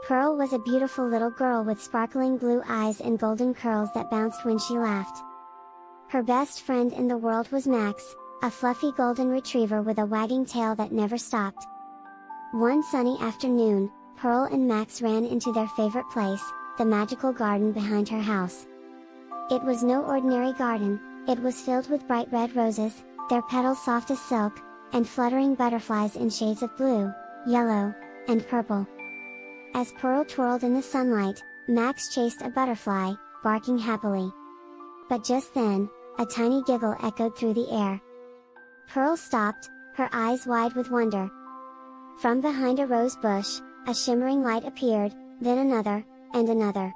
Pearl was a beautiful little girl with sparkling blue eyes and golden curls that bounced when she laughed. Her best friend in the world was Max, a fluffy golden retriever with a wagging tail that never stopped. One sunny afternoon, Pearl and Max ran into their favorite place, the magical garden behind her house. It was no ordinary garden, it was filled with bright red roses, their petals soft as silk, and fluttering butterflies in shades of blue, yellow, and purple. As Pearl twirled in the sunlight, Max chased a butterfly, barking happily. But just then, a tiny giggle echoed through the air. Pearl stopped, her eyes wide with wonder. From behind a rose bush, a shimmering light appeared, then another, and another.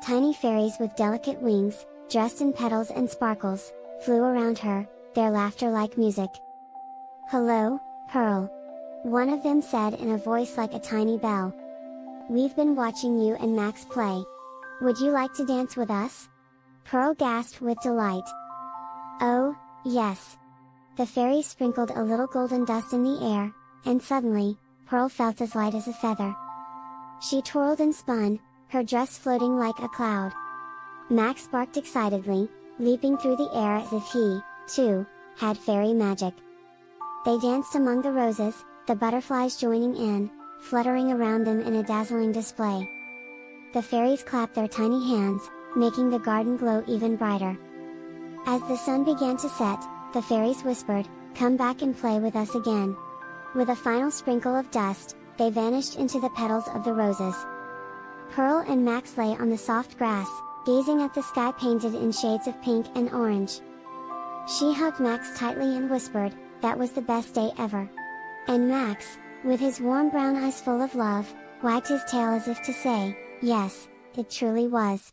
Tiny fairies with delicate wings, dressed in petals and sparkles, flew around her, their laughter like music. "Hello, Pearl," one of them said in a voice like a tiny bell. "We've been watching you and Max play. Would you like to dance with us?" Pearl gasped with delight. "Oh, yes!" The fairies sprinkled a little golden dust in the air, and suddenly, Pearl felt as light as a feather. She twirled and spun, her dress floating like a cloud. Max barked excitedly, leaping through the air as if he, too, had fairy magic. They danced among the roses, the butterflies joining in, fluttering around them in a dazzling display. The fairies clapped their tiny hands, making the garden glow even brighter. As the sun began to set, the fairies whispered, "Come back and play with us again." With a final sprinkle of dust, they vanished into the petals of the roses. Pearl and Max lay on the soft grass, gazing at the sky painted in shades of pink and orange. She hugged Max tightly and whispered, "That was the best day ever." And Max, with his warm brown eyes full of love, wagged his tail as if to say, "Yes, it truly was."